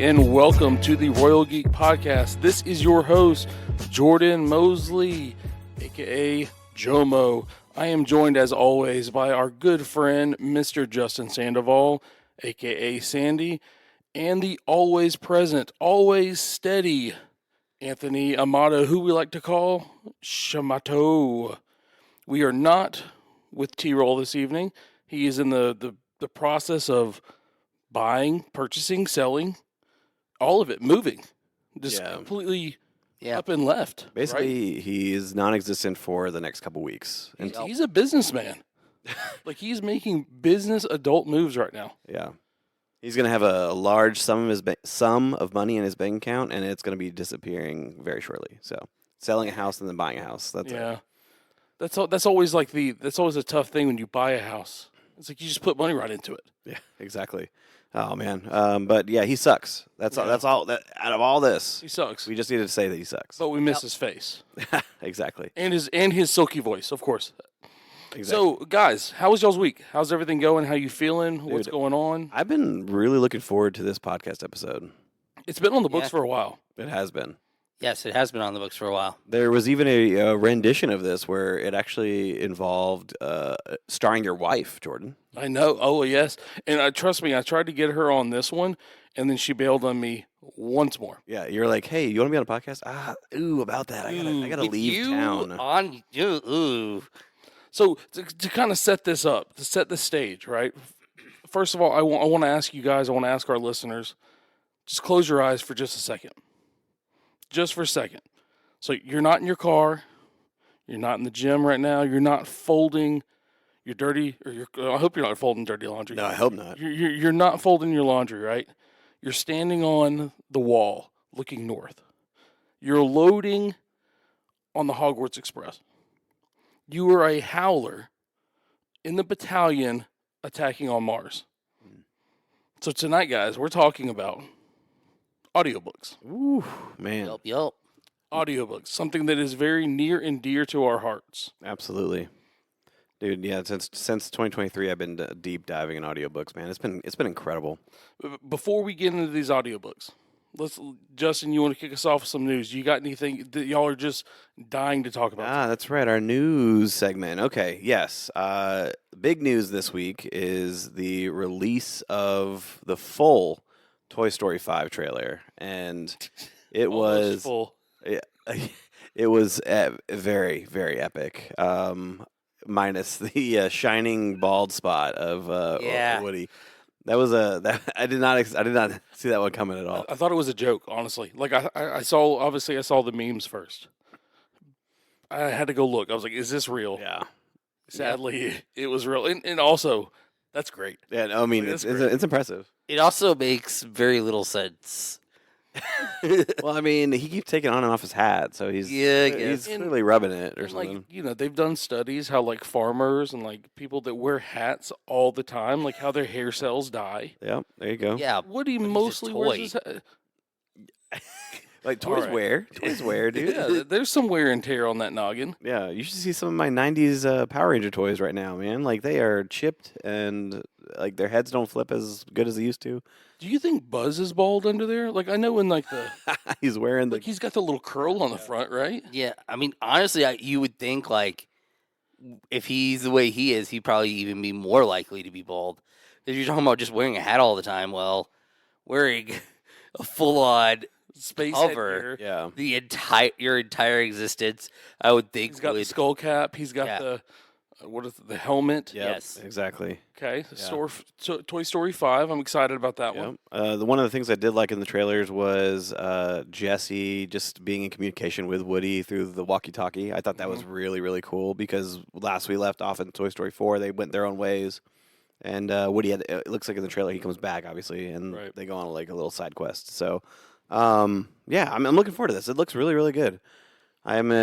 and welcome to the Royal Geek Podcast. This is your host, Jordan Mosley, aka Jomo. I am joined, as always, by our good friend, Mr. Justin Sandoval, aka Sandy, and the always present, always steady Anthony Amato, who we like to call Shamato. We are not with T-Roll this evening. He is in the process of buying, purchasing, selling, all of it, moving. Just completely up and left. Basically, right? he is non-existent for the next couple weeks. And he's a businessman. Like, he's making business adult moves right now. Yeah. He's going to have a large sum of money in his bank account, and it's going to be disappearing very shortly. So, selling a house and then buying a house. That's it. That's always a tough thing when you buy a house. It's like you just put money right into it. Yeah, exactly. Oh man, but yeah, he sucks. That's all. That out of all this, he sucks. We just needed to say that he sucks. But we miss his face. Exactly. And his silky voice, of course. Exactly. So, guys, how was y'all's week? How's everything going? How you feeling? What's going on? I've been really looking forward to this podcast episode. It's been on the books for a while. It has been. Yes, it has been on the books for a while. There was even a rendition of this where it actually involved starring your wife, Jordan. I know. Oh, yes. And trust me, I tried to get her on this one, and then she bailed on me once more. Yeah, you're like, hey, you want to be on a podcast? About that. I gotta leave town. So to kind of set this up, to set the stage, right? First of all, I want to ask you guys, I want to ask our listeners, just close your eyes for just a second. Just for a second. So you're not in your car. You're not in the gym right now. You're not folding your dirty, I hope you're not folding dirty laundry. No, I hope not. You're not folding your laundry, right? You're standing on the wall looking north. You're loading on the Hogwarts Express. You are a howler in the battalion attacking on Mars. So tonight, guys, we're talking about audiobooks. Ooh, man. Yup. Audiobooks, something that is very near and dear to our hearts. Absolutely. Dude, yeah, since 2023 I've been deep diving in audiobooks, man. It's been incredible. Before we get into these audiobooks, Justin, you want to kick us off with some news? You got anything that y'all are just dying to talk about? That's right, our news segment. Okay, yes. Big news this week is the release of the full Toy Story 5 trailer, and it was full. It was very, very epic. Minus the shining bald spot of Woody. I did not see that one coming at all. I thought it was a joke, honestly. Like I saw the memes first. I had to go look. I was like, is this real? Yeah. Sadly, it was real. And also, that's great. Yeah, no, I mean, it's impressive. It also makes very little sense. Well, I mean, he keeps taking on and off his hat, so he's clearly rubbing it or something. Like, they've done studies how, like, farmers and, like, people that wear hats all the time, like, how their hair cells die. Yep, there you go. Yeah, Woody mostly wears his hat. Like, toys wear, dude. Yeah, there's some wear and tear on that noggin. Yeah, you should see some of my 90s Power Ranger toys right now, man. Like, they are chipped and, like, their heads don't flip as good as they used to. Do you think Buzz is bald under there? Like, I know in, like, the... he's wearing like, he's got the little curl on the front, right? Yeah, I mean, honestly, you would think, like, if he's the way he is, he'd probably even be more likely to be bald. If you're talking about just wearing a hat all the time, well, wearing a full-on space cover, headgear. your entire existence, I would think. He's got the skull cap. He's got the helmet. Yep, yes, exactly. Okay, Toy Story 5. I'm excited about that one. One of the things I did like in the trailers was Jesse just being in communication with Woody through the walkie-talkie. I thought that was really, really cool because last we left off in Toy Story 4, they went their own ways. And Woody it looks like in the trailer he comes back, obviously, and they go on like a little side quest. So, I'm looking forward to this. It looks really, really good. I'm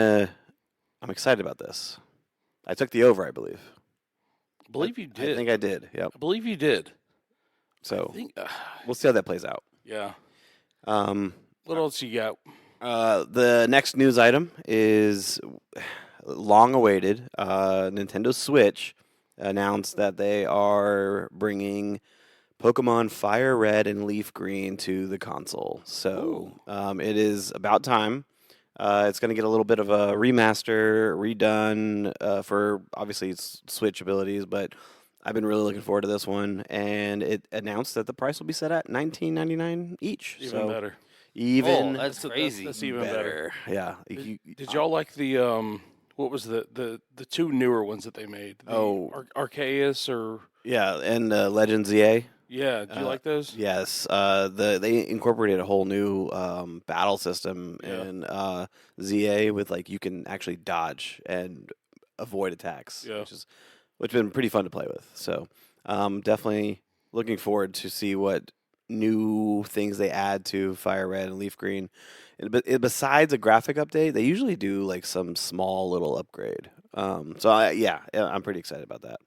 excited about this. I took the over, I believe. I believe you did. I think I did. Yep. I believe you did. So we'll see how that plays out. Yeah. What else you got? The next news item is long-awaited. Nintendo Switch announced that they are bringing Pokemon Fire Red and Leaf Green to the console. So it is about time. It's going to get a little bit of a remaster, redone for obviously its Switch abilities, but I've been really looking forward to this one. And it announced that the price will be set at $19.99 each. Even better. Even that's crazy. That's even better. Yeah. Did y'all like the what was the two newer ones that they made? Arceus or yeah, and Legends EA. yeah, did you like those? Yes, they incorporated a whole new battle system Yeah. in ZA with like you can actually dodge and avoid attacks, Yeah. which has been pretty fun to play with. So definitely looking forward to see what new things they add to Fire Red and Leaf Green. But besides a graphic update, they usually do like some small little upgrade. So I'm pretty excited about that.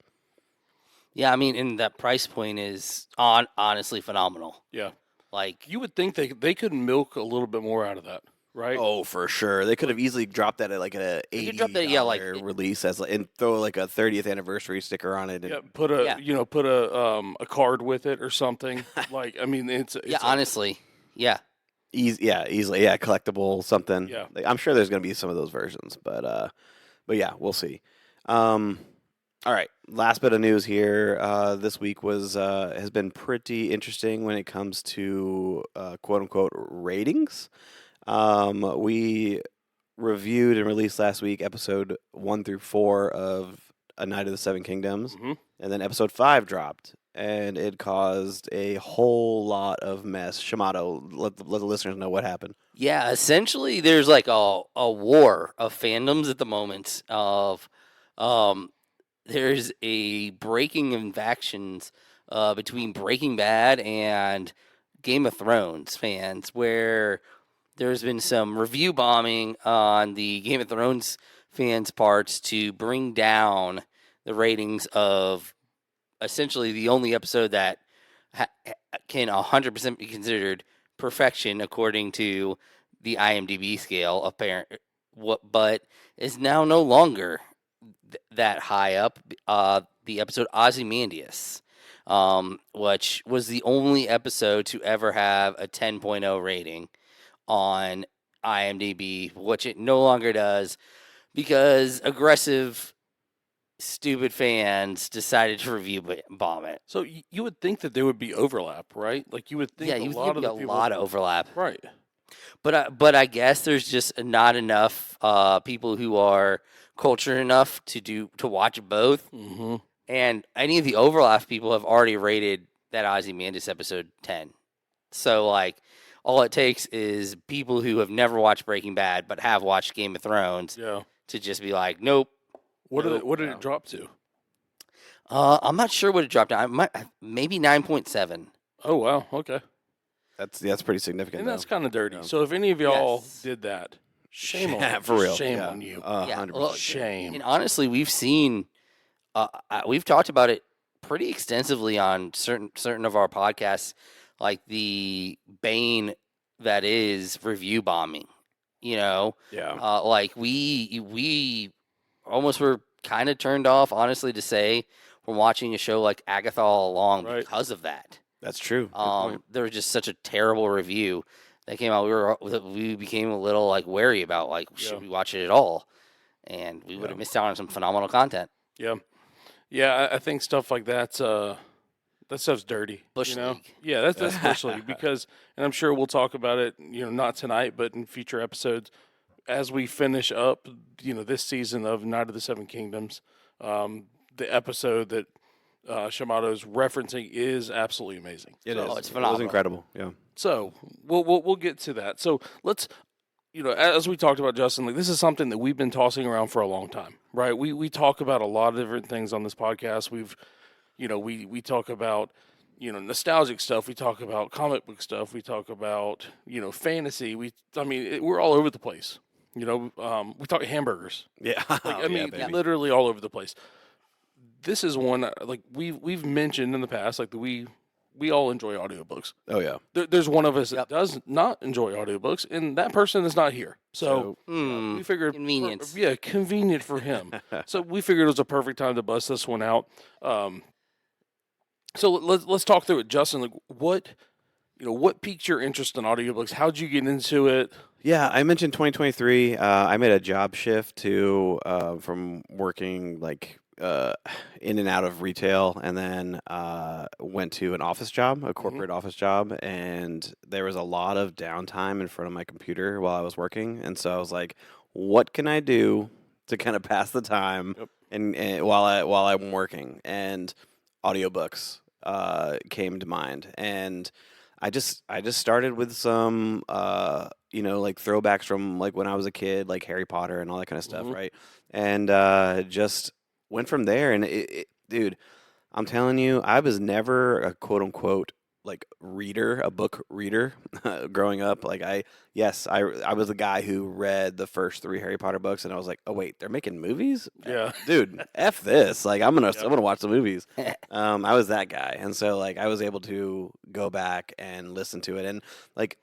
Yeah, I mean, and that price point is honestly phenomenal. Yeah. Like, You would think they could milk a little bit more out of that, right? Oh, for sure. They could have easily dropped that at like a They $80 could drop that, yeah, like release and throw like a 30th anniversary sticker on it. And, Yeah, put a card with it or something. Like, I mean, it's honestly, yeah. easily, collectible something. Yeah. Like, I'm sure there's going to be some of those versions, but yeah, we'll see. All right, last bit of news here. This week has been pretty interesting when it comes to quote unquote ratings. We reviewed and released last week episode 1 through 4 of A Night of the Seven Kingdoms, and then episode 5 dropped, and it caused a whole lot of mess. Shamato, let the listeners know what happened. Yeah, essentially, there's like a war of fandoms at the moment. There's a breaking of factions between Breaking Bad and Game of Thrones fans, where there's been some review bombing on the Game of Thrones fans' parts to bring down the ratings of essentially the only episode that can 100% be considered perfection according to the IMDb scale, but is now no longer that high up. The episode Ozymandias, which was the only episode to ever have a 10.0 rating on IMDb, which it no longer does because aggressive, stupid fans decided to review bomb it. So you would think that there would be overlap, right? Like you would think you lot would of think the a lot of overlap, right? But I guess there's just not enough people who are cultured enough to watch both. Mm-hmm. And any of the overlap people have already rated that Ozymandias episode 10. So, like, all it takes is people who have never watched Breaking Bad but have watched Game of Thrones to just be like, nope. What did it drop to? I'm not sure what it dropped down. Maybe 9.7. Oh, wow. Okay. That's pretty significant. And that's kind of dirty. So if any of y'all did that, shame on you. For real. Shame on you. 100%. Well, shame. And honestly, we've seen, we've talked about it pretty extensively on certain of our podcasts, like the bane that is review bombing. You know, like we almost were kind of turned off, honestly, to say from watching a show like Agatha All Along because of that. That's true. There was just such a terrible review that came out. We became a little like wary about like should we watch it at all, and we would have missed out on some phenomenal content. Yeah. I think stuff like that stuff's dirty. Bush League. Yeah, that's Bush League because, and I'm sure we'll talk about it. Not tonight, but in future episodes as we finish up. This season of Night of the Seven Kingdoms. The episode that Shamato's referencing is absolutely amazing. It is. It's phenomenal. It was incredible. Yeah. So we'll get to that. So let's, as we talked about, Justin, like this is something that we've been tossing around for a long time, right? We talk about a lot of different things on this podcast. We talk about nostalgic stuff. We talk about comic book stuff. We talk about fantasy. We're all over the place. We talk hamburgers. Yeah. Literally all over the place. This is one like we've mentioned in the past, like we all enjoy audiobooks. Oh yeah. There's one of us that does not enjoy audiobooks, and that person is not here. So we figured convenience. Convenient for him. So we figured it was a perfect time to bust this one out. So let's talk through it, Justin. Like, what piqued your interest in audiobooks? How'd you get into it? Yeah, I mentioned 2023. I made a job shift to from working in and out of retail, and then went to an office job, a corporate office job, and there was a lot of downtime in front of my computer while I was working, and so I was like, "What can I do to kind of pass the time Yep. and while I'm working?" And audiobooks came to mind, and I just started with some like throwbacks from like when I was a kid, like Harry Potter and all that kind of stuff, Mhm. right? And just went from there. And dude, I'm telling you, I was never a quote unquote like reader, a book reader growing up. Yes, I was the guy who read the first three Harry Potter books, and I was like, oh wait, they're making movies, Yeah. dude. F this. Like I'm Yep. gonna watch the movies. I was that guy, and so like I was able to go back and listen to it, and like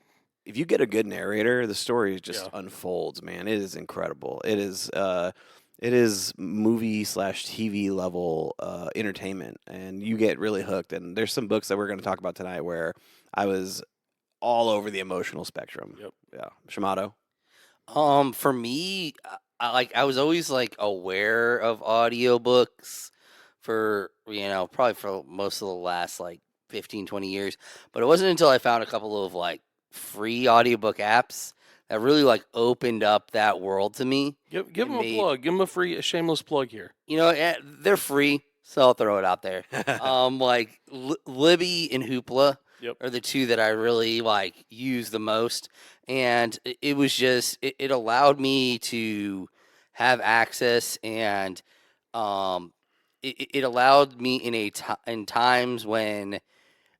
if you get a good narrator, the story just Yeah. unfolds. Man, it is incredible. It is movie slash TV level entertainment, and you get really hooked. And there's some books that we're going to talk about tonight where I was all over the emotional spectrum. Yep. Yeah, Shamato. For me, I was always like aware of audiobooks for probably for most of the last like 15, 20 years, but it wasn't until I found a couple of like free audiobook apps that really like opened up that world to me. Give It him a made plug. Give him a shameless plug here. they're free, so I'll throw it out there. Like Libby and Hoopla Yep. are the two that I really like use the most, and it was just it allowed me to have access, and um, it allowed me in times when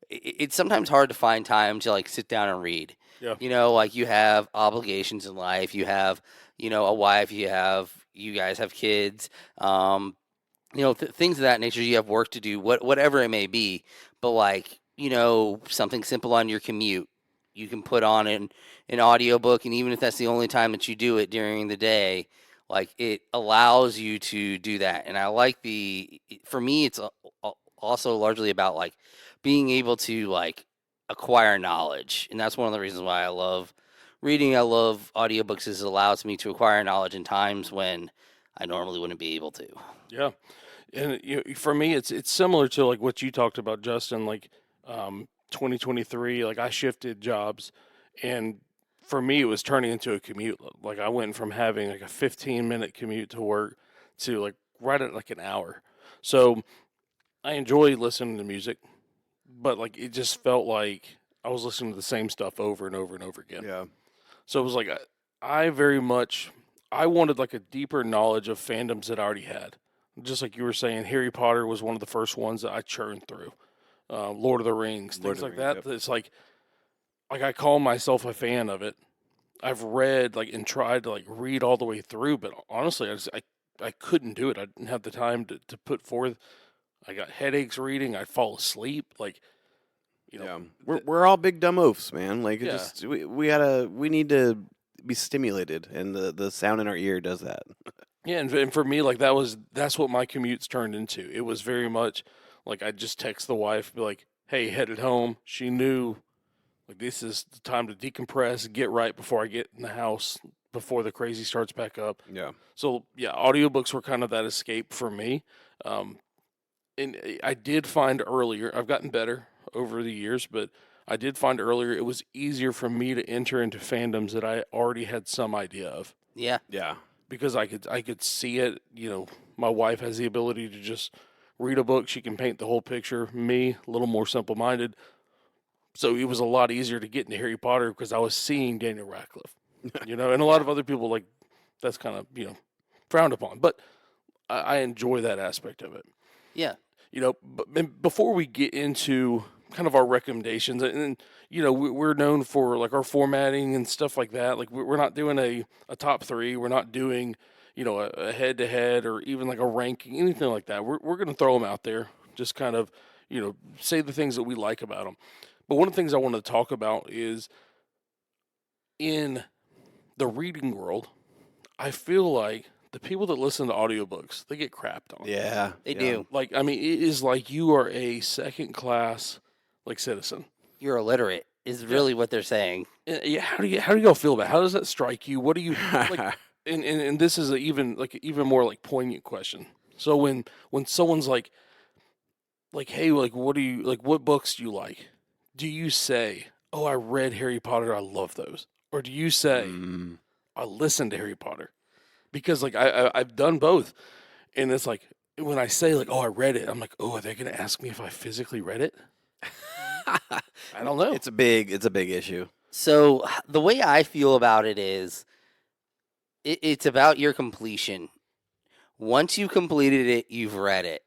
it's sometimes hard to find time to like sit down and read. Yeah. Like you have obligations in life, you have a wife, you guys have kids, things of that nature. You have work to do, whatever it may be. But like something simple on your commute, you can put on an audiobook, and even if that's the only time that you do it during the day, like it allows you to do that. And I like for me, it's also largely about like being able to like acquire knowledge, and that's one of the reasons why I love reading. I love audiobooks, is it allows me to acquire knowledge in times when I normally wouldn't be able to. Yeah. And for me, it's similar to like what you talked about, Justin. Like 2023, like I shifted jobs, and for me, it was turning into a commute. Like I went from having like a 15-minute commute to work to like right at like an hour. So I enjoy listening to music, but like it just felt like I was listening to the same stuff over and over and over again. Yeah. So it was like I very much I wanted like a deeper knowledge of fandoms that I already had. Just like you were saying, Harry Potter was one of the first ones that I churned through. Lord of the Rings, Lord things of the like Rings, that. It's like I call myself a fan of it. I've read like and tried to like read all the way through, but honestly, I couldn't do it. I didn't have the time to put forth. I got headaches reading. I'd fall asleep. Like Yeah, we're all big dumb oafs, man. Like it Yeah. just we need to be stimulated, and the sound in our ear does that. Yeah, and for me, like that's what my commutes turned into. It was very much like I'd just text the wife, be like, "Hey, headed home." She knew like this is the time to decompress, get right before I get in the house before the crazy starts back up. Yeah. So yeah, audiobooks were kind of that escape for me. Um, and I did find earlier, I've gotten better over the years, but I did find earlier it was easier for me to enter into fandoms that I already had some idea of Yeah. Yeah. because I could see it. My wife has the ability to just read a book; she can paint the whole picture. Me, a little more simple minded, so it was a lot easier to get into Harry Potter because I was seeing Daniel Radcliffe. And a lot of other people like that's kind of frowned upon, but I enjoy that aspect of it. Yeah. But before we get into kind of our recommendations, and we're known for like our formatting and stuff like that. Like we're not doing a top three. We're not doing a head to head or even like a ranking, anything like that. We're going to throw them out there, just kind of say the things that we like about them. But one of the things I want to talk about is in the reading world, I feel like the people that listen to audiobooks, they get crapped on. Yeah, They do. Like, I mean, it is like you are a second class like citizen. You're illiterate is really what they're saying. Yeah, how do you all feel about it? How does that strike you? What do you like? And this is even more like poignant question. So when someone's like, hey, like what books do you like? Do you say, oh, I read Harry Potter, I love those, or do you say, I listened to Harry Potter? Because like I've done both, and it's like when I say like, oh, I read it, I'm like, oh, are they gonna ask me if I physically read it? I don't know. It's a big issue. So the way I feel about it is, it's about your completion. Once you completed it, you've read it.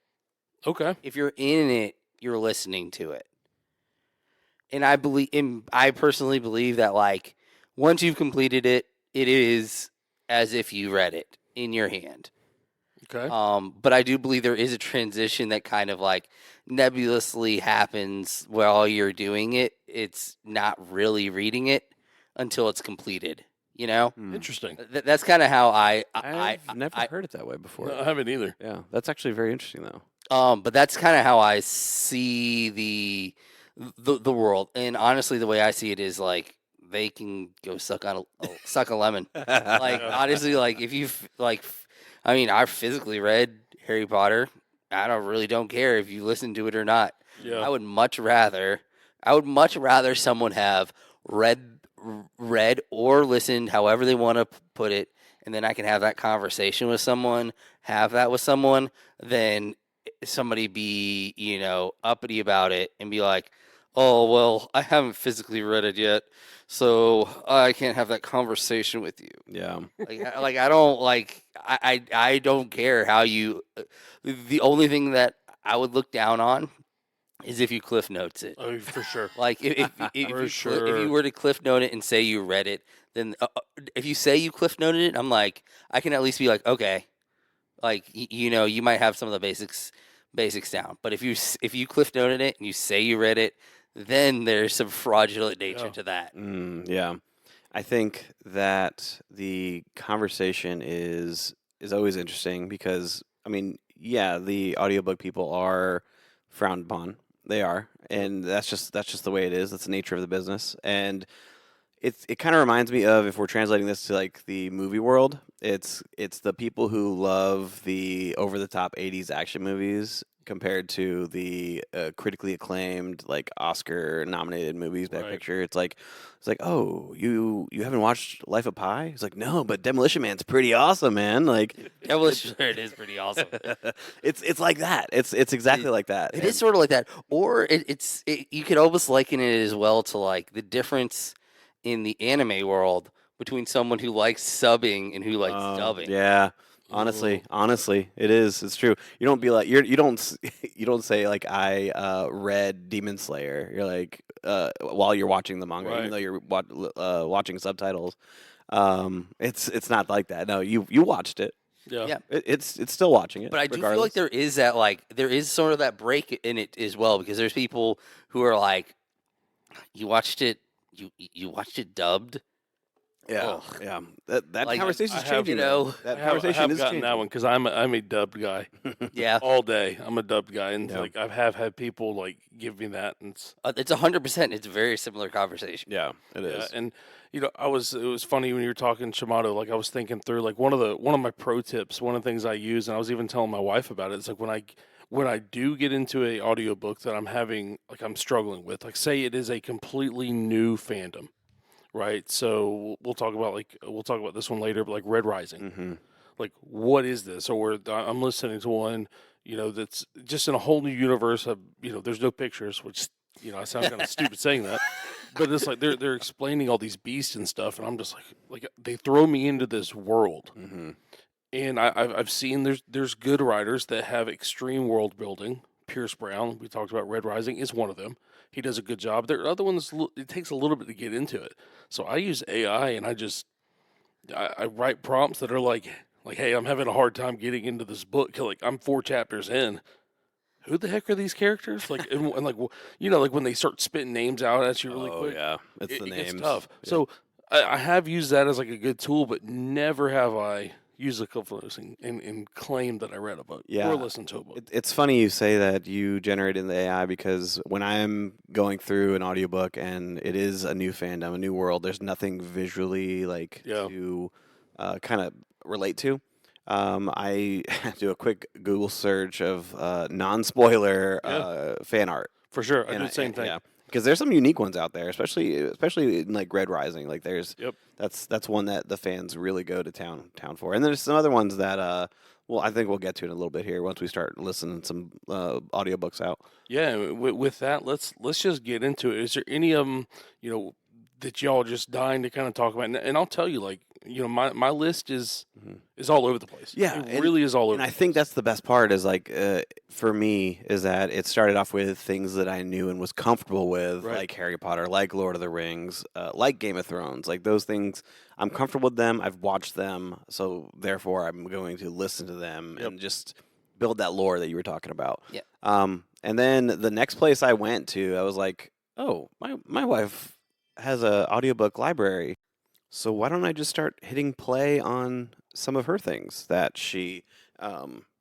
Okay. If you're in it, you're listening to it. And I personally believe that like once you've completed it, it is as if you read it in your hand. Okay. But I do believe there is a transition that kind of like nebulously happens while you're doing it. It's not really reading it until it's completed. You know, Interesting. That's kind of how I've never heard it that way before. No, I haven't either. Yeah, that's actually very interesting though. But that's kind of how I see the world. And honestly, the way I see it is like they can go suck a lemon. Like honestly, like if you like, I mean, I physically read Harry Potter. I don't care if you listen to it or not. Yeah. I would much rather someone have read or listened, however they want to put it, and then I can have that conversation with someone, than somebody be, uppity about it and be like, oh, well, I haven't physically read it yet, so I can't have that conversation with you. Yeah. Like I don't like I don't care how you. The only thing that I would look down on is if you cliff notes it. Oh, for sure. Like if you were to cliff note it and say you read it, then if you say you cliff noted it, I'm like, I can at least be like, okay, like you might have some of the basics down. But if you cliff noted it and you say you read it, then there's some fraudulent nature to that. Yeah, I think that the conversation is always interesting because I mean, yeah, the audiobook people are frowned upon. They are, and that's just the way it is. That's the nature of the business, and it kind of reminds me of, if we're translating this to like the movie world, it's the people who love the over the top '80s action movies compared to the critically acclaimed like Oscar nominated movies, Best Picture. It's like, oh, you haven't watched Life of Pi? It's like, no, but Demolition Man's pretty awesome, man. Like Demolition Man is pretty awesome. it's like that. It's exactly like that. It is sort of like that, or you could almost liken it as well to like the difference in the anime world between someone who likes subbing and who likes dubbing. Yeah. Honestly, it is. It's true. You don't be like you don't say like I read Demon Slayer. You're like while you're watching the manga, even though you're watching subtitles. It's not like that. No, you watched it. Yeah. It's still watching it. But I do feel like there is sort of that break in it as well, because there's people who are like, you watched it dubbed. Yeah, Ugh. yeah. That Like, conversation is I have, changing. you know, that I have conversation is gotten changing. that one because I'm a dubbed guy Yeah, all day. I'm a dubbed guy, and Yeah. like I have had people like give me that, and it's 100%. It's a very similar conversation. Yeah, it yeah, is. and it was funny when you were talking Shimano. Like I was thinking through like one of my pro tips, one of the things I use, and I was even telling my wife about it. It's like when I do get into a audiobook that I'm struggling with, like say it is a completely new fandom. Right, so we'll talk about this one later, but like Red Rising, Mm-hmm. like what is this? Or I'm listening to one, that's just in a whole new universe of, there's no pictures, which I sound kind of stupid saying that, but it's like they're explaining all these beasts and stuff, and I'm just like they throw me into this world, Mm-hmm. and I've seen there's good writers that have extreme world building. Pierce Brown, we talked about Red Rising, is one of them. He does a good job. There are other ones, it takes a little bit to get into it. So I use AI, and I write prompts that are like, hey, I'm having a hard time getting into this book. Like, I'm 4 chapters in. Who the heck are these characters? Like, and like, like when they start spitting names out at you really quick. Yeah, it's the it names. gets tough. Yeah. So I have used that as like a good tool, but never have I use a couple of those and claim that I read a book Yeah. or listened to a book. It's funny you say that you generate in the AI because when I'm going through an audiobook and it is a new fandom, a new world, there's nothing visually like Yeah. to kind of relate to. I do a quick Google search of non-spoiler fan art. For sure. I do the same thing. Yeah, because there's some unique ones out there, especially in like Red Rising. Like there's Yep. that's one that the fans really go to town for. And there's some other ones that well, I think we'll get to in a little bit here once we start listening some audiobooks out. Yeah. With that, let's just get into it. Is there any of them, that y'all are just dying to kind of talk about? And I'll tell you, like, my list is all over the place. Yeah, it really is all over. And I think that's the best part is like for me is that it started off with things that I knew and was comfortable with, Right. like Harry Potter, like Lord of the Rings, like Game of Thrones, like those things. I'm comfortable with them. I've watched them, so therefore I'm going to listen to them Yep. and just build that lore that you were talking about. Yeah. And then the next place I went to, I was like, oh, my wife has a audiobook library. So why don't I just start hitting play on some of her things that she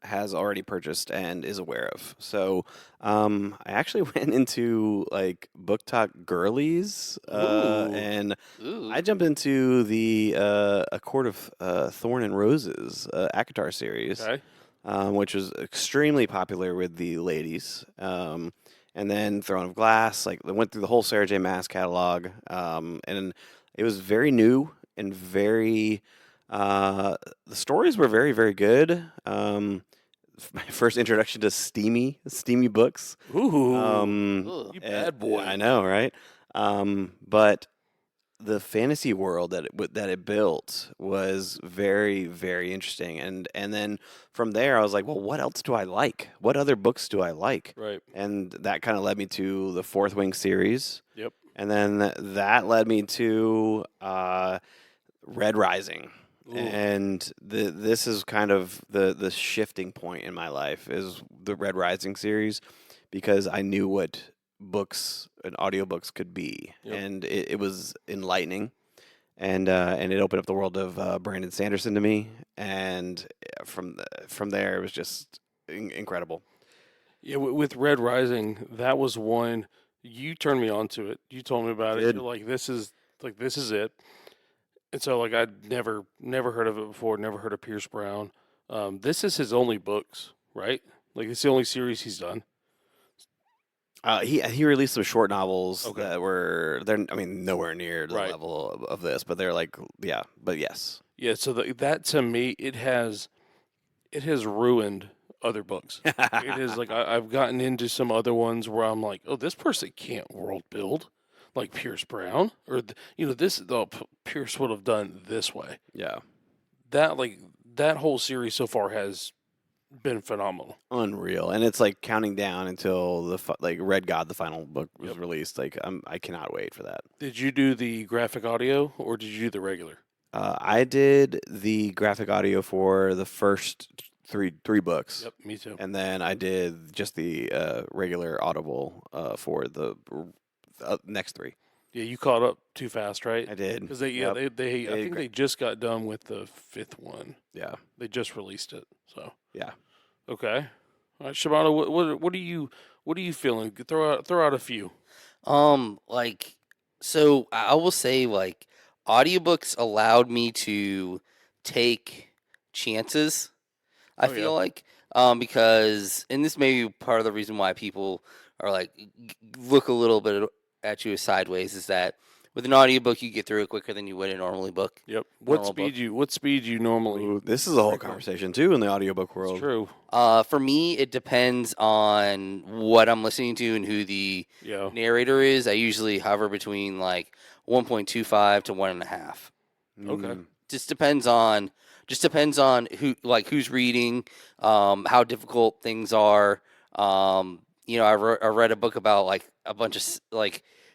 has already purchased and is aware of? So I actually went into like Book Talk Girlies, Ooh. and Ooh. I jumped into the A Court of Thorn and Roses ACOTAR series, Okay. which was extremely popular with the ladies. And then Throne of Glass, like I went through the whole Sarah J. Maas catalog, and it was very new and very. The stories were very, very good. My first introduction to steamy books. Ooh. Ooh. You bad boy. I know, right? But the fantasy world that it built was very, very interesting. And then from there, I was like, well, what else do I like? What other books do I like? Right. And that kind of led me to the Fourth Wing series. Yep. And then that led me to Red Rising. Ooh. And this is kind of the shifting point in my life is the Red Rising series because I knew what books and audiobooks could be. Yep. And it was enlightening. And it opened up the world of Brandon Sanderson to me. And from there, it was just incredible. Yeah, with Red Rising, that was one you turned me on to it. You told me about it. Did. You're like, this is it. And so, like, I'd never heard of it before. Never heard of Pierce Brown. This is his only books, right? Like, it's the only series he's done. He released some short novels Okay. that nowhere near the Right. level of this, but they're like, yeah, but yes. Yeah. So that to me, it has ruined other books. It is like I've gotten into some other ones where I'm like, oh, this person can't world build like Pierce Brown, or Pierce would have done this way. Yeah. That whole series so far has been phenomenal. Unreal, and it's like counting down until Red God, the final book was released. Like I cannot wait for that. Did you do the graphic audio or did you do the regular? I did the graphic audio for the first three books. Yep, me too. And then I did just the regular Audible for the next three. Yeah, you caught up too fast, right? I did. Because I think they just got done with the fifth one. Yeah. They just released it. So Yeah. okay. All right, Shimano, what are you feeling? Throw out a few. So I will say, like, audiobooks allowed me to take chances. I Oh, yeah. feel like, because, and this may be part of the reason why people are like look a little bit at you sideways, is that with an audiobook you get through it quicker than you would a normally book. Yep. Normal book. What speed you normally? Ooh, this is a whole Right. conversation too in the audiobook world. It's true. For me, it depends on what I'm listening to and who the Yeah. narrator is. I usually hover between like 1.25 to 1.5. Okay. Mm. Just depends on who's reading, how difficult things are. I read a book about like a bunch of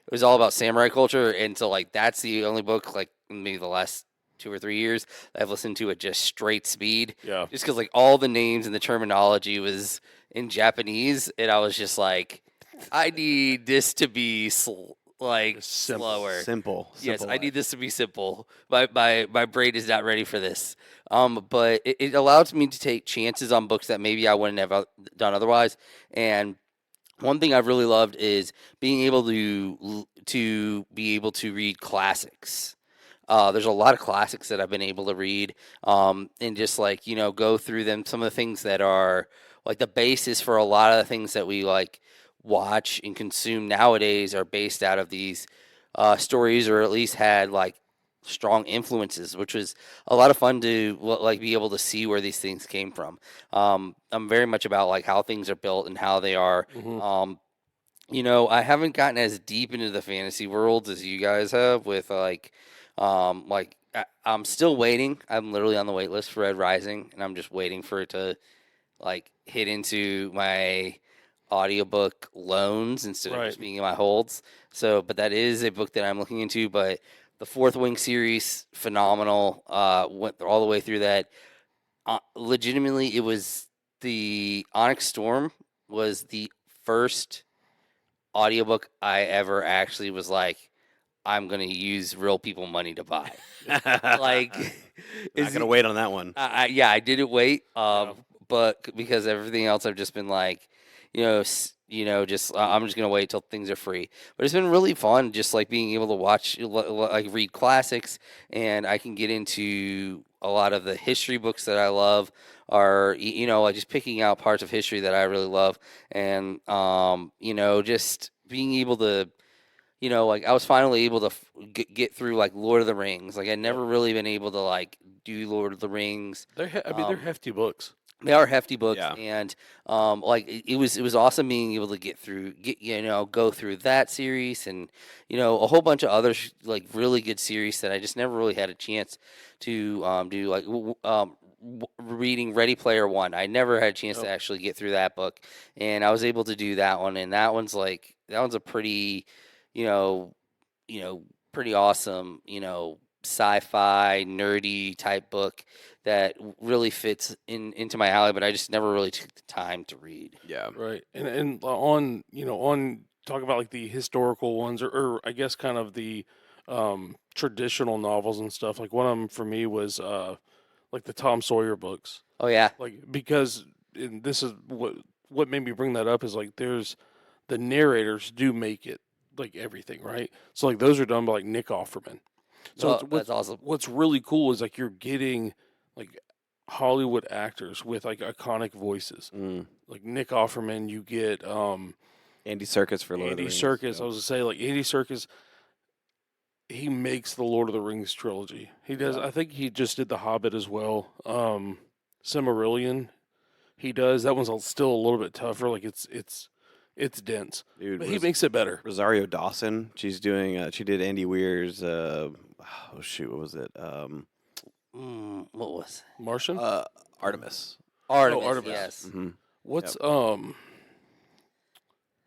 it was all about samurai culture, and so like that's the only book like maybe the last 2 or 3 years that I've listened to at just straight speed, Yeah. just because like all the names and the terminology was in Japanese, and I was just like, I need this to be like It's simple. slower. Simple. Yes, simple I need life. this to be simple. My brain is not ready for this. But it allows me to take chances on books that maybe I wouldn't have done otherwise. And one thing I've really loved is being able to read classics. There's a lot of classics that I've been able to read, and just like go through them. Some of the things that are like the basis for a lot of the things that we like watch and consume nowadays are based out of these stories, or at least had like strong influences, which was a lot of fun to like be able to see where these things came from. I'm very much about like how things are built and how they are. Mhm. I haven't gotten as deep into the fantasy worlds as you guys have with I'm still waiting. I'm literally on the wait list for Red Rising, and I'm just waiting for it to like hit into my audiobook loans instead of Right. just being in my holds. So, but that is a book that I'm looking into. But the Fourth Wing series, phenomenal. Went all the way through that. Legitimately, it was the Onyx Storm was the first audiobook I ever actually was like, I'm gonna use real people money to buy. Like, Not gonna wait on that one. yeah, I didn't wait. Yeah. But because everything else, I've just been like, just I'm just gonna wait till things are free. But it's been really fun, just like being able to watch, like read classics, and I can get into a lot of the history books that I love, or like just picking out parts of history that I really love, and just being able to like I was finally able to get through like Lord of the Rings. Like I'd never really been able to like do Lord of the Rings. They're hefty books. They are hefty books, Yeah. and like it was awesome being able to go through that series, and a whole bunch of other like really good series that I just never really had a chance to do. Like reading Ready Player One, I never had a chance to actually get through that book, and I was able to do that one, and that one's a pretty you know, pretty awesome, sci-fi nerdy type book that really fits into my alley, but I just never really took the time to read. Yeah. Right. And on talk about like the historical ones, or I guess kind of the traditional novels and stuff. Like one of them for me was like the Tom Sawyer books. Oh yeah, Like because and this is what made me bring that up is like there's the narrators do make it like everything, right? So like those are done by like Nick Offerman. So that's awesome. what's really cool is like you're getting like Hollywood actors with like iconic voices. Mm. Like Nick Offerman, you get Andy Serkis for Lord Andy of the Rings. Serkis. Yeah. I was gonna say like Andy Serkis. He makes the Lord of the Rings trilogy. He does. Yeah. I think he just did the Hobbit as well. Silmarillion. He does. That one's still a little bit tougher. Like it's dense, Dude, but he makes it better. Rosario Dawson. She's doing. She did Andy Weir's. Oh shoot, what was it? What was it? Martian. Artemis. Artemis? Artemis. Yes. Mm-hmm. What's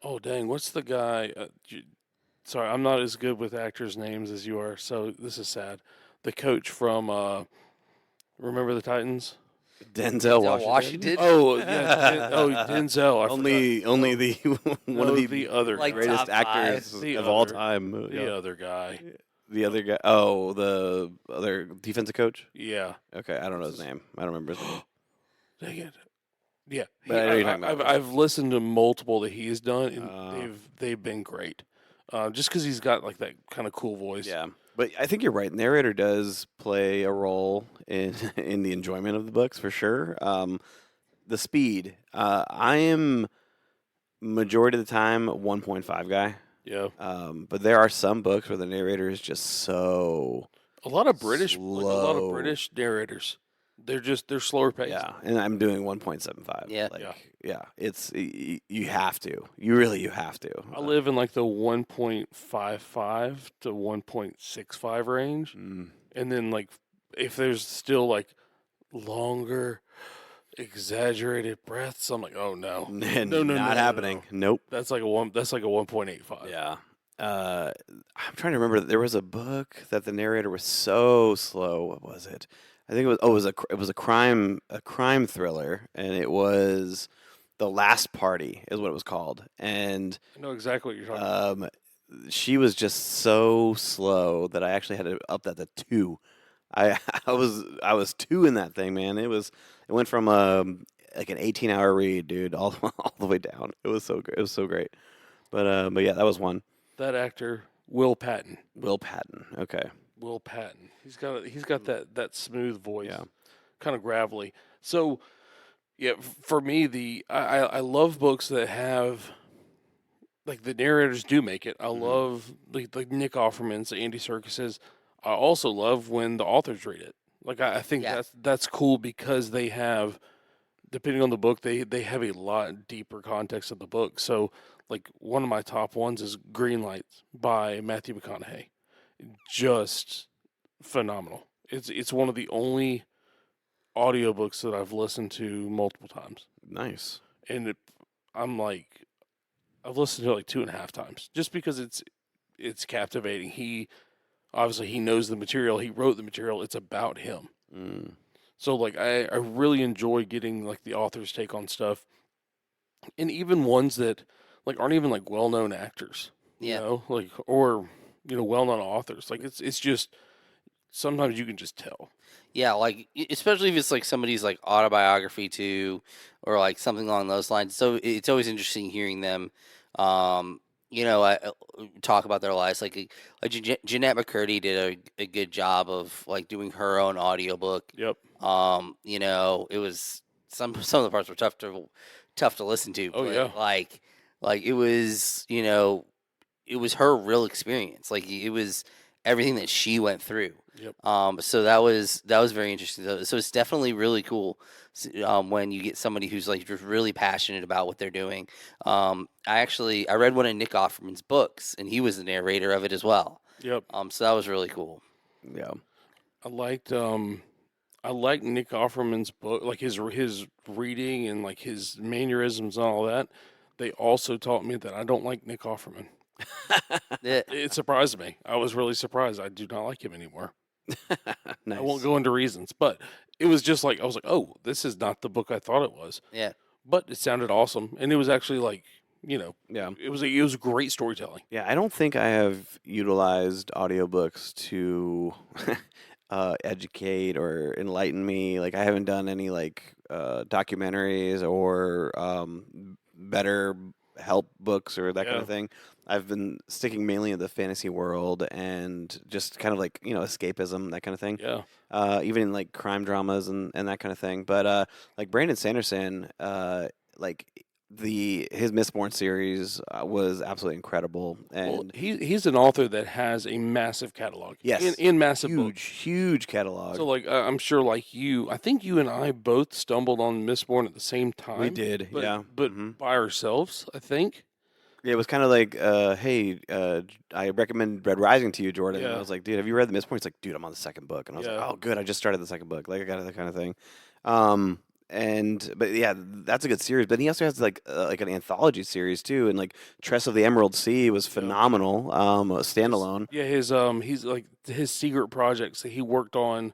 Oh dang! What's the guy? Sorry, I'm not as good with actors' names as you are, so this is sad. The coach from Remember the Titans. Denzel Denzel Washington. Oh yeah. Denzel. I Only the one of the other Like guy. greatest top five. actors The of all other- time. The other guy. The other guy. Oh, the other defensive coach. Yeah. Okay, I don't know his name. I don't remember his name. Dang it. Yeah. But I know you're talking about. I've listened to multiple that he's done, and Uh, they've been great. Just because he's got like that kind of cool voice. Yeah, but I think you're right. Narrator does play a role in in the enjoyment of the books for sure. The speed. I am majority of the time 1.5 guy. Yeah. But there are some books where the narrator is just so A lot of British, like, a lot of slow. British narrators. They're slower paced. Yeah, and I'm doing 1.75. Yeah. Yeah. It's you have to. You have to. I live in like the 1.55 to 1.65 range, Mm. and then like if there's still like longer, exaggerated breaths, I'm like, oh no, no, Not happening. Nope. That's like a 1.85. Yeah. I'm trying to remember. There was a book that the narrator was so slow. What was it? I think it was. Oh, it was a crime thriller, and it was The Last Party is what it was called. And I know exactly what you're talking about. she was just so slow that I actually had to up that to 2. I was 2 in that thing, man. It went from like an 18-hour read, dude, all all the way down. It was so good. It was so great. But yeah, that was one. That actor, Will Patton. Will Patton. Okay. Will Patton. He's got that smooth voice, Yeah. kind of gravelly. So yeah, for me, I love books that have like the narrators do make it. I love like Nick Offerman's, Andy Serkis's. I also love when the authors read it. Like I think Yeah. that's cool because they have, depending on the book, they have a lot deeper context of the book. So like one of my top ones is Green Lights by Matthew McConaughey. Just phenomenal. It's one of the only audiobooks that I've listened to multiple times. Nice. And I'm like, I've listened to it like 2.5 times just because it's captivating. He obviously he knows the material. He wrote the material. It's about him. Mm. So like I really enjoy getting like the author's take on stuff, and even ones that like aren't even like well known actors. You Yeah. know, like or well known authors. Like it's just sometimes you can just tell. Yeah, like especially if it's like somebody's like autobiography too, or like something along those lines. So it's always interesting hearing them, um, talk about their lives. Like Jeanette McCurdy did a good job of like doing her own audiobook. Yep. It was some of the parts were tough to listen to. Oh but yeah. like it was her real experience. Like it was everything that she went through. Yep. So that was very interesting. So it's definitely really cool when you get somebody who's like just really passionate about what they're doing. I read one of Nick Offerman's books, and he was the narrator of it as well. Yep. So that was really cool. Yeah. I liked Nick Offerman's book, like his reading and like his mannerisms and all that. They also taught me that I don't like Nick Offerman. Yeah. It surprised me. I was really surprised. I do not like him anymore. Nice. I won't go into reasons, but it was just like I was like, oh, this is not the book I thought it was. Yeah. But it sounded awesome, and it was actually like Yeah. it was great storytelling. Yeah, I don't think I have utilized audiobooks to educate or enlighten me. Like I haven't done any like documentaries or better help books or that kind Yeah. of thing. I've been sticking mainly in the fantasy world and just kind of like, escapism, that kind of thing. Yeah. Even in like crime dramas and that kind of thing. But like Brandon Sanderson, like his Mistborn series was absolutely incredible. Well, And he's an author that has a massive catalog. yes, in massive books. huge catalog. So like I'm sure like you, I think you and I both stumbled on Mistborn at the same time. We did, but, yeah. but Mhm. by ourselves, I think. Yeah, it was kind of like, hey, I recommend Red Rising to you, Jordan. And I Yeah. was like, dude, have you read the Mistborn? He's like, dude, I'm on the second book. And I was like, Yeah. oh, good, I just started the second book. Like, I got that kind of thing. But yeah, that's a good series. But he also has like an anthology series too, and like Tress of the Emerald Sea was phenomenal. A standalone. Yeah, he's like his secret projects that he worked on,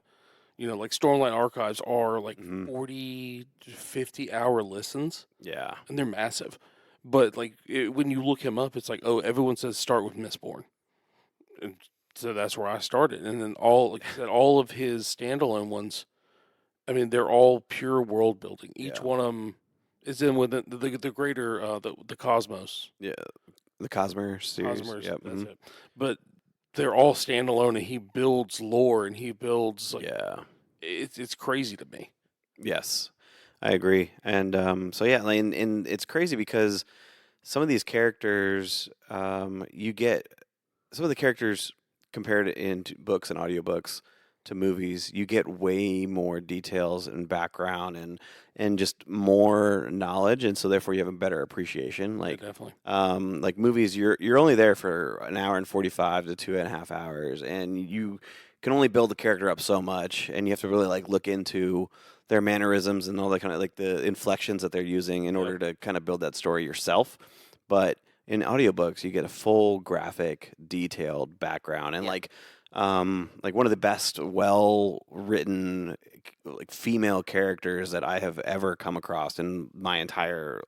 like Stormlight Archives are like Mhm. 40 to 50 hour listens, Yeah, and they're massive. But like when you look him up, it's like, oh, everyone says start with Mistborn, and so that's where I started. And then like I said, all of his standalone ones, I mean, they're all pure world building. Each Yeah. one of them is in within the greater the cosmos. yeah. The Cosmere series. Cosmos, Yep. that's Mhm. it. But they're all standalone, and he builds lore, and he builds like Yeah. it's crazy to me. Yes, I agree. And so yeah, like, and it's crazy because some of these characters, you get some of the characters compared into books and audiobooks to movies, you get way more details and background and just more knowledge, and so therefore you have a better appreciation. Yeah, Like definitely. like movies, you're only there for an hour and 45 to 2.5 hours, and you can only build the character up so much, and you have to really like look into their mannerisms and all that kind of like the inflections that they're using in Yep. order to kind of build that story yourself. But in audiobooks, you get a full graphic, detailed background, and Yeah. like one of the best, well written, like female characters that I have ever come across in my entire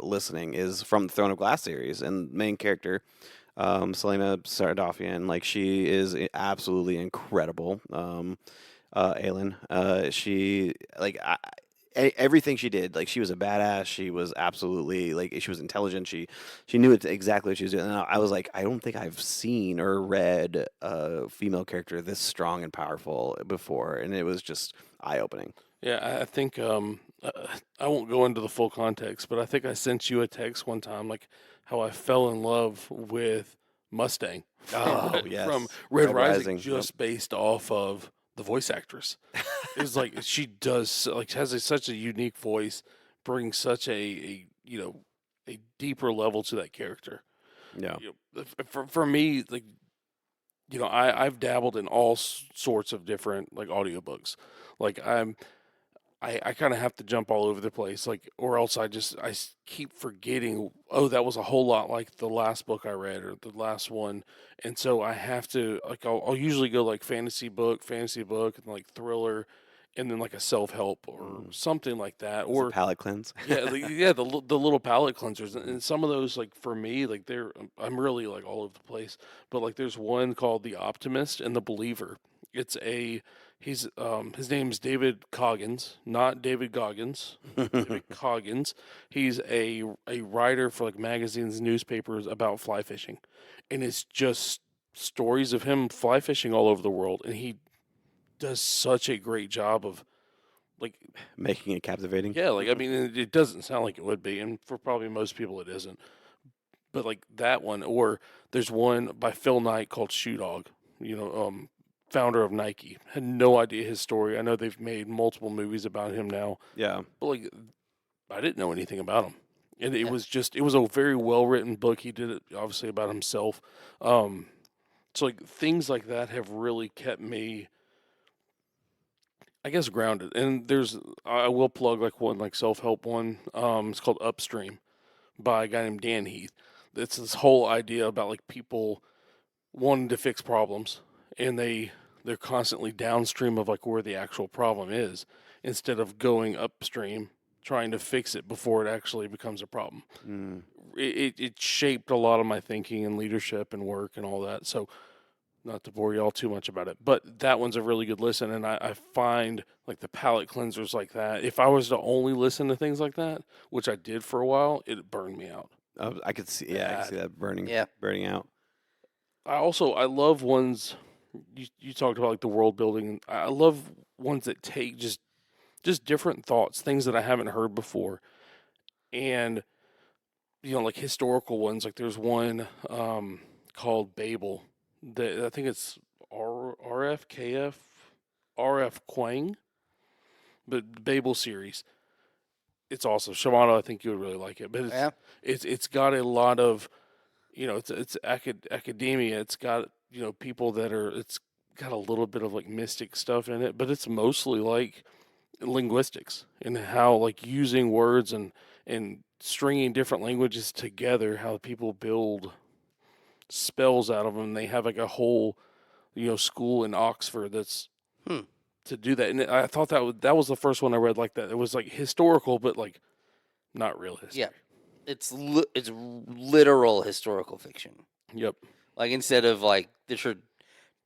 listening is from the Throne of Glass series, and main character, Selena Sardofian, like she is absolutely incredible. Aylin, she like everything she did, like she was a badass. She was absolutely like she was intelligent. She knew exactly what she was doing. And I was like, I don't think I've seen or read a female character this strong and powerful before, and it was just eye opening. Yeah, I think I won't go into the full context, but I think I sent you a text one time, like how I fell in love with Mustang Oh from yes, Red Red Rising, Rising. Yep. just based off of the voice actress. It's like she does like has such a unique voice, brings such a a deeper level to that character. Yeah. For me, like I've dabbled in all sorts of different like audiobooks. Like I kind of have to jump all over the place, like, or else keep forgetting. Oh, that was a whole lot like the last book I read or the last one, and so I have to like I'll usually go like fantasy book, and like thriller, and then like a self help or something like that, It's a or palate cleanse. yeah, yeah, the little palate cleansers, and some of those like for me like I'm really like all over the place, but like there's one called The Optimist and The Believer. It's a He's his name's David Coggins, not David Goggins. David Coggins. He's a writer for like magazines, newspapers about fly fishing, and it's just stories of him fly fishing all over the world, and he does such a great job of like Making it captivating. yeah, like I mean it doesn't sound like it would be, and for probably most people it isn't. But like that one, or there's one by Phil Knight called Shoe Dog. You know, founder of Nike. Had no idea his story. I know they've made multiple movies about him now, Yeah. but like I didn't know anything about him. And Yeah. it was a very well written book. He did it obviously about himself. So like things like that have really kept me, I guess, grounded. And I will plug like one like self help one. It's called Upstream by a guy named Dan Heath. It's this whole idea about like people wanting to fix problems, and they're constantly downstream of like where the actual problem is, instead of going upstream trying to fix it before it actually becomes a problem. Mm. It shaped a lot of my thinking and leadership and work and all that. So not to bore y'all too much about it, but that one's a really good listen. And I find like the palate cleansers like that, if I was to only listen to things like that, which I did for a while, it burned me out. I could see. Yeah, I could see that burning. Yeah. Burning out. I love ones you talked about like the world building. I love ones that take just different thoughts, things that I haven't heard before, and like historical ones. Like there's one called Babel. That I think it's RFKF RF Quang, but Babel series. It's awesome. Shimano, I think you would really like it. But Yeah. it's got a lot of it's academia. It's got people that are. It's got a little bit of like mystic stuff in it, but it's mostly like linguistics and how like using words and stringing different languages together. How people build spells out of them. They have like a whole school in Oxford that's Hmm. to do that. And I thought that was the first one I read like that. It was like historical, but like not real history. Yeah. It's literal historical fiction. Yep. Like instead of like the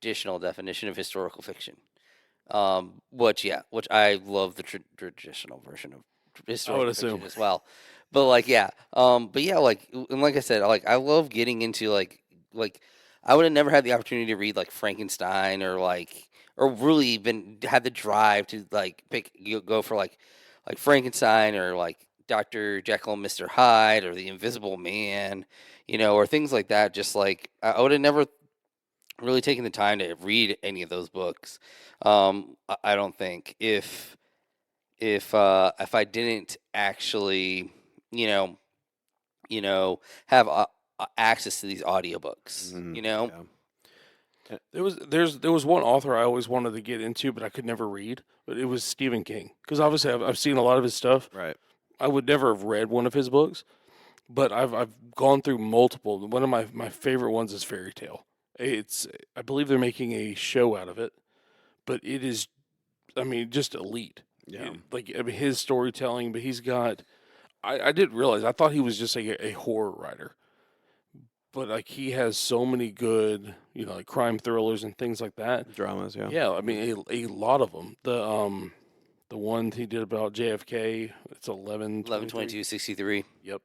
traditional definition of historical fiction. Which I love the traditional version of historical fiction assume. as well. But like like and like I said, like I love getting into like I would have never had the opportunity to read like Frankenstein or really even had the drive to like go for like Frankenstein or like Dr. Jekyll and Mr. Hyde or the Invisible Man, or things like that. Just like I would have never really taken the time to read any of those books. I don't think if I didn't actually, have access to these audiobooks, Yeah. There was one author I always wanted to get into, but I could never read. But it was Stephen King, because obviously I've seen a lot of his stuff. Right. I would never have read one of his books, but I've gone through multiple. One of my favorite ones is Fairy Tale. I believe they're making a show out of it, but it is, I mean, just elite. Yeah. His storytelling, but he's got. I didn't realize. I thought he was just a horror writer, but like he has so many good, like crime thrillers and things like that. Dramas, yeah. Yeah, I mean a lot of them. The one he did about JFK, it's 11/22/63. Yep,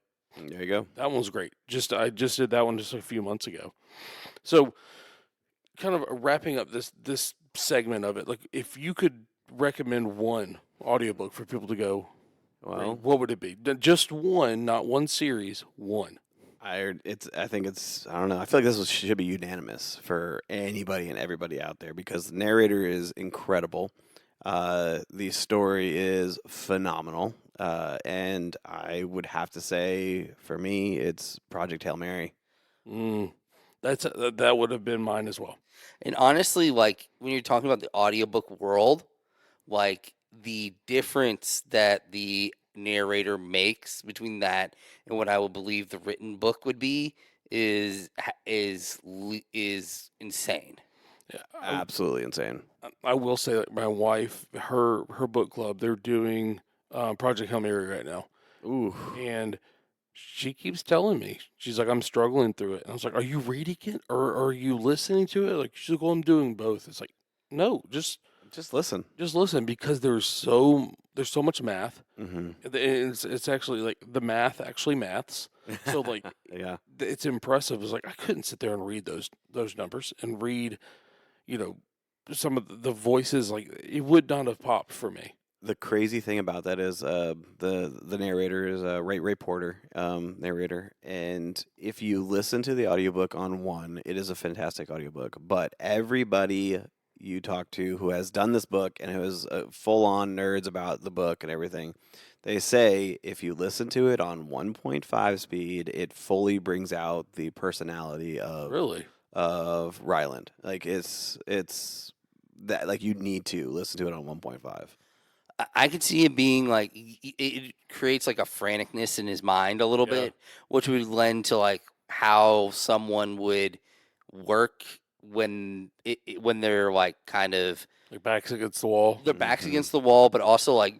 There you go. that one's great. I just did that one just a few months ago. So, kind of wrapping up this segment of it, like if you could recommend one audiobook for people to go, Well, what would it be? Just one, not one series, one. I think it's I don't know. I feel like should be unanimous for anybody and everybody out there because the narrator is incredible. The story is phenomenal, and I would have to say for me, it's Project Hail Mary. That would have been mine as well. And honestly, like when you're talking about the audiobook world, like the difference that the narrator makes between that and what I would believe the written book would be is insane. Yeah, Absolutely insane. I will say that my wife, her book club, they're doing Project Hail Mary right now, Ooh, and she keeps telling me, she's like, I'm struggling through it. And I was like, are you reading it or are you listening to it? Like, she's like, well, I'm doing both. It's like, no, just listen. just listen because there's so much math. Mm-hmm. It's actually like the math actually maths. So like, Yeah. it's impressive. It's like I couldn't sit there and read those numbers and read, some of the voices. Like it would not have popped for me. The crazy thing about that is the narrator is Ray Porter narrator, and if you listen to the audiobook on one, it is a fantastic audiobook. But everybody you talk to who has done this book and who is full on nerds about the book and everything, they say if you listen to it on 1.5 speed, it fully brings out the personality of Ryland. Like it's that like you need to listen to it on 1.5. I could see it being like it creates like a franticness in his mind a little bit, which would lend to like how someone would work when they're like kind of Like backs against the wall. their backs against the wall, but also like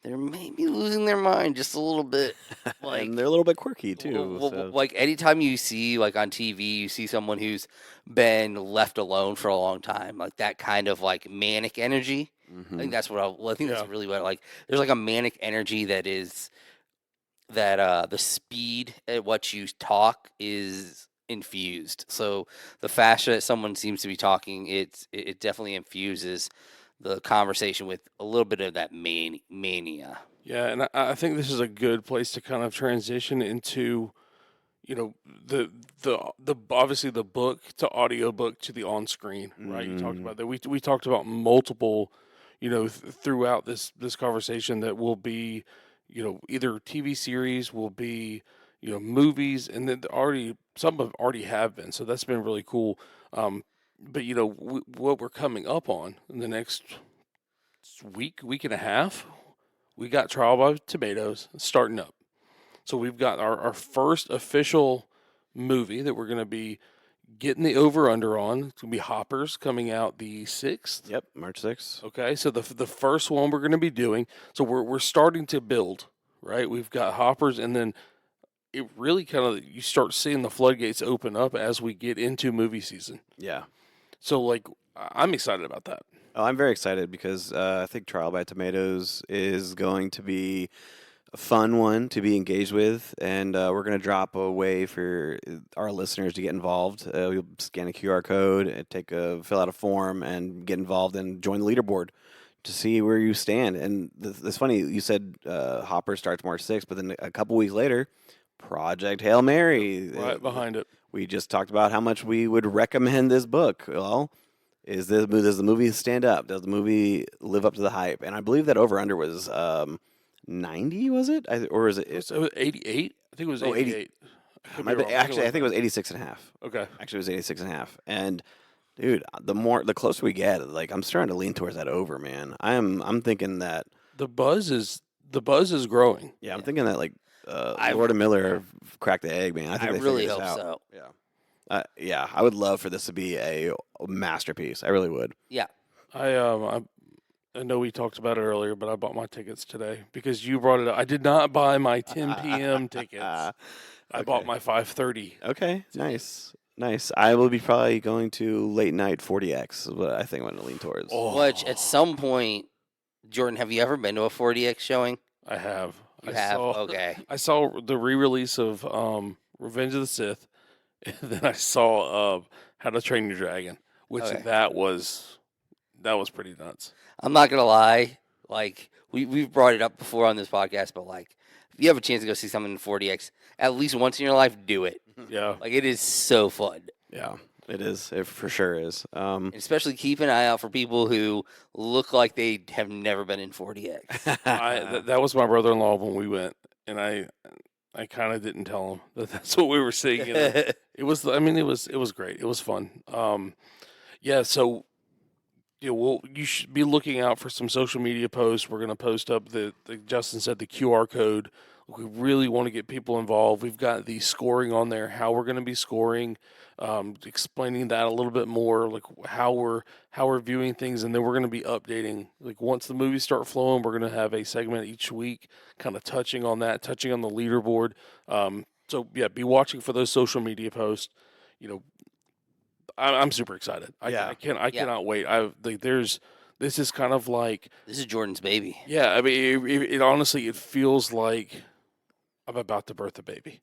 they're maybe losing their mind just a little bit. Like And they're a little bit quirky too. So. like anytime you see like on TV, you see someone who's been left alone for a long time, like that kind of like manic energy. I think that's what I think that's really what I like. There's like a manic energy that is that the speed at what you talk is infused. So the faster that someone seems to be talking, it definitely infuses the conversation with a little bit of that mania. Yeah, and I think this is a good place to kind of transition into, the obviously the book to audiobook to the on screen, right? You talked about that. We talked about multiple, throughout this conversation that will be, either TV series, will be, movies, and then some have already have been. So that's been really cool. But what we're coming up on in the next week and a half, we got Trial by Tomatoes starting up. So we've got our first official movie that we're going to be getting the over-under on. It's going to be Hoppers coming out the 6th. Yep, March 6th. Okay, so the first one we're going to be doing. So we're starting to build, right? We've got Hoppers, and then it really kind of, you start seeing the floodgates open up as we get into movie season. Yeah. So, like, I'm excited about that. Oh, I'm very excited because I think Trial by Tomatoes is going to be a fun one to be engaged with, and we're going to drop a way for our listeners to get involved. We'll scan a QR code, and fill out a form, and get involved and join the leaderboard to see where you stand. And it's funny, you said Hopper starts March 6th, but then a couple weeks later, Project Hail Mary. Right behind it. We just talked about how much we would recommend this book. Well, does the movie stand up? Does the movie live up to the hype? And I believe that over-under was 90, was it? Or is it? It was 88? I think it was 88. Actually, I think it was 86 and a half. Okay. Actually, it was 86 and a half. And dude, the closer we get, like I'm starting to lean towards that over, man. I'm thinking that the buzz is growing. Yeah, I'm thinking that like Lord and Miller cracked the egg, man. I think they really figured this hope out. so. Yeah. Yeah, I would love for this to be a masterpiece. I really would. Yeah. I I know we talked about it earlier, but I bought my tickets today because you brought it up. I did not buy my 10 p.m. tickets. I bought Okay. my 5:30. Okay, nice. Nice. I will be probably going to late night 40X is what I think I'm going to lean towards. Oh, Which at some point, Jordan, have you ever been to a 40X showing? I have. You I have? saw. Okay. I saw the re-release of Revenge of the Sith, and then I saw How to Train Your Dragon, which Okay. that was pretty nuts. I'm not gonna lie. Like we've brought it up before on this podcast, but like if you have a chance to go see something in 40X at least once in your life, do it. Yeah, Like it is so fun. Yeah, it is. It for sure is. And especially keep an eye out for people who look like they have never been in 40X. that was my brother-in-law when we went, and I kind of didn't tell him that that's what we were seeing. And it was. I mean, it was great. It was fun. Yeah. So you should be looking out for some social media posts. We're going to post up the Justin said the QR code. We really want to get people involved. We've got the scoring on there, how we're going to be scoring, explaining that a little bit more, like how we're viewing things, and then we're going to be updating. Like once the movies start flowing, we're going to have a segment each week, kind of touching on that, touching on the leaderboard. So yeah, be watching for those social media posts. You know, I'm super excited. I cannot wait. This is kind of like, This is Jordan's baby. yeah. I mean, it honestly it feels like I'm about to birth a baby,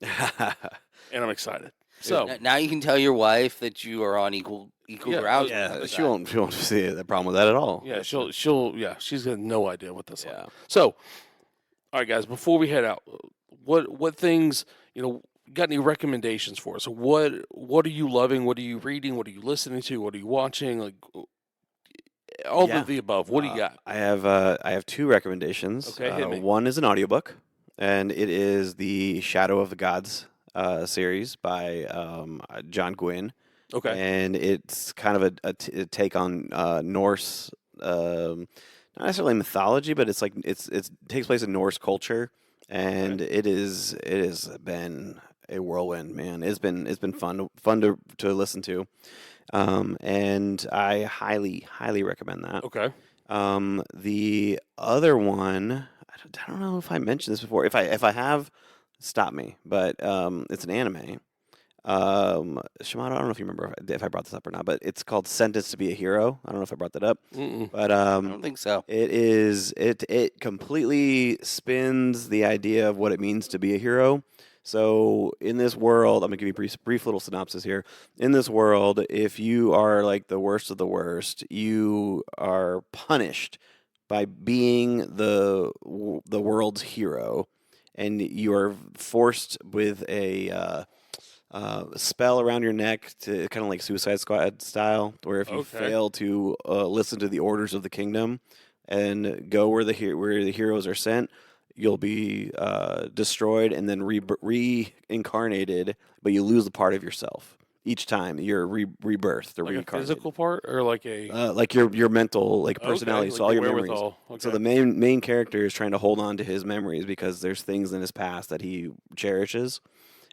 and I'm excited. So Now you can tell your wife that you are on equal Yeah, ground. yeah, with she that. won't see the problem with that at all. yeah, she's got no idea what this is. Yeah. So, all right, guys, before we head out, what things got any recommendations for us? What are you loving? What are you reading? What are you listening to? What are you watching? Like all Yeah. of the above. What do you got? I have two recommendations. Okay, hit me. One is an audiobook, and it is the Shadow of the Gods series by John Gwynne. Okay. And it's kind of a take on Norse, not necessarily mythology, but it's like it takes place in Norse culture, and it has been a whirlwind, man. It's been fun to listen to, and I highly recommend that. Okay. The other one, I don't know if I mentioned this before. If I have, stop me. But it's an anime. Shimano, I don't know if you remember if I brought this up or not, but it's called Sentenced to be a Hero. I don't know if I brought that up. Mm-mm. But I don't think so. it completely spins the idea of what it means to be a hero. So in this world, I'm gonna give you a brief little synopsis here. In this world, if you are like the worst of the worst, you are punished by being the world's hero, and you are forced with a spell around your neck to kind of like Suicide Squad style, where if you Okay. fail to listen to the orders of the kingdom and go where the heroes are sent, you'll be destroyed and then reincarnated, but you lose a part of yourself each time you're rebirthed or Like a reincarnated. physical part or like a Like your mental like personality, okay, so like all the your memories. wherewithal. Okay. So the main character is trying to hold on to his memories because there's things in his past that he cherishes.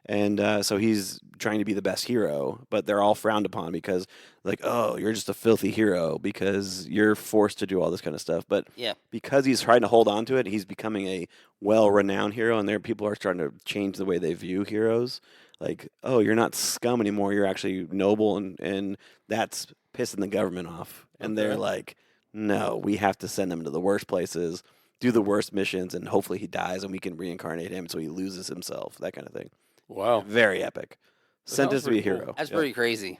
And so he's trying to be the best hero, but they're all frowned upon because, like, oh, you're just a filthy hero because you're forced to do all this kind of stuff. But Yeah. because he's trying to hold on to it, he's becoming a well-renowned hero, and there people are starting to change the way they view heroes. Like, oh, you're not scum anymore; you're actually noble, and that's pissing the government off. And they're Okay. like, no, we have to send him to the worst places, do the worst missions, and hopefully he dies, and we can reincarnate him so he loses himself. That kind of thing. Wow. Very epic. sounds Sentenced to be a pretty cool. hero. That's Yep. pretty crazy.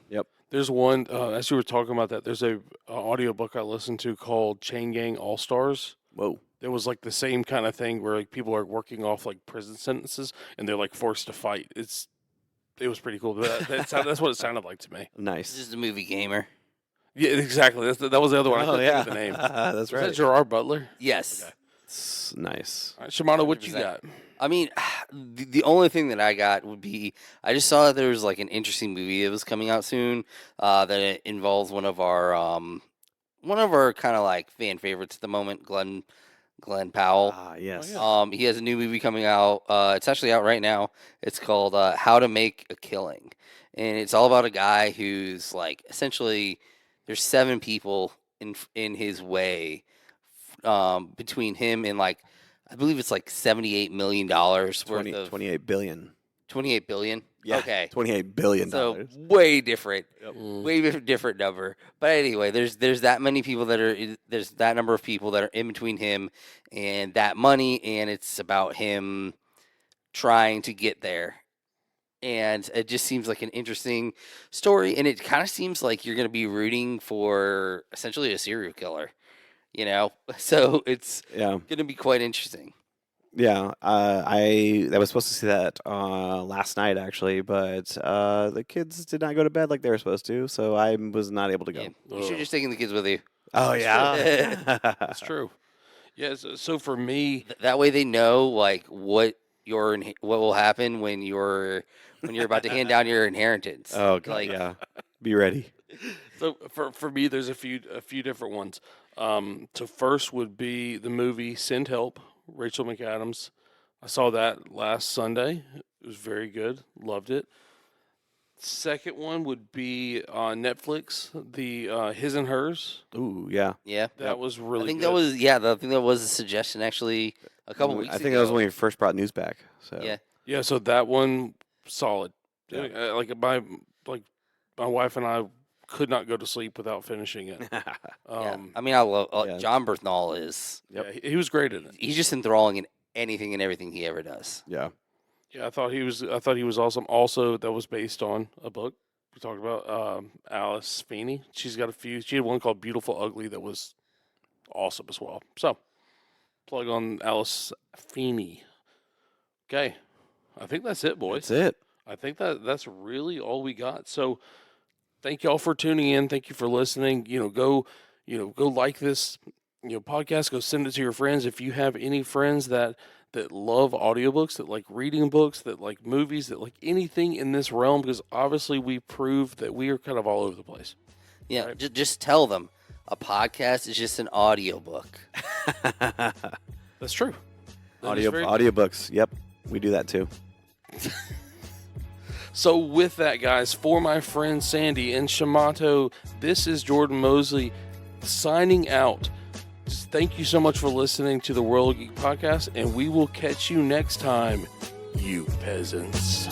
There's one as you were talking about that. There's a audiobook I listened to called Chain Gang All Stars. Whoa. It was like the same kind of thing where like people are working off like prison sentences and they're like forced to fight. It was pretty cool. That's what it sounded like to me. This Nice. is a movie gamer. Yeah, exactly. That was the other one. I Oh, couldn't yeah. think of the name. That's Was right. that Gerard Butler? Yes. Okay. It's nice. All right, Shimano, what you 100%. got? I mean, the only thing that I got would be I just saw that there was like an interesting movie that was coming out soon that it involves one of our kind of like fan favorites at the moment, Glenn Powell. Ah, yes. yeah. He has a new movie coming out. It's actually out right now. It's called How to Make a Killing, and it's all about a guy who's like essentially there's 7 people in his way between him and like I believe it's like $78 million worth of 28 billion. 28 billion. Yeah, Okay. $28 billion. So way different, Yep. way different number. But anyway, there's that many people there's that number of people that are in between him and that money, and it's about him trying to get there. And it just seems like an interesting story, and it kind of seems like you're going to be rooting for essentially a serial killer, So it's Yeah. going to be quite interesting. Yeah, I was supposed to see that last night actually, but the kids did not go to bed like they were supposed to, so I was not able to go. Yeah, you should have just taken the kids with you. Oh yeah, That's true. Yeah. So for me, That way they know like what will happen when you're about to hand down your inheritance. Oh god, Like, yeah. Be ready. so for me, there's a few different ones. So first would be the movie Send Help, Rachel McAdams. I saw that last Sunday. It was very good. Loved it. Second one would be on Netflix, the His and Hers. Ooh, yeah. Yeah. That was really I think good. I think that was a suggestion actually a couple weeks ago. I think that was when you first brought news back. So Yeah. Yeah, so that one solid. Yeah. My wife and I could not go to sleep without finishing it. Yeah. I mean, I love yeah. John Bernthal is Yep. Yeah, he was great in it. he's just enthralling in anything and everything he ever does. Yeah. Yeah, I thought he was awesome. Also, that was based on a book we talked about. Alice Feeney. She's got a few. She had one called Beautiful Ugly that was awesome as well. So, plug on Alice Feeney. Okay, I think that's it, boys. That's it. I think that's really all we got. So, thank y'all for tuning in. Thank you for listening. Go like this, podcast. Go send it to your friends. If you have any friends that love audiobooks, that like reading books, that like movies, that like anything in this realm, because obviously we proved that we are kind of all over the place. Yeah, Right. just tell them a podcast is just an audiobook. That's true. That is very- Audiobooks. Yep. We do that too. So with that, guys, for my friend Sandy and Shamato, this is Jordan Mosley signing out. Just thank you so much for listening to the World Geek Podcast, and we will catch you next time, you peasants.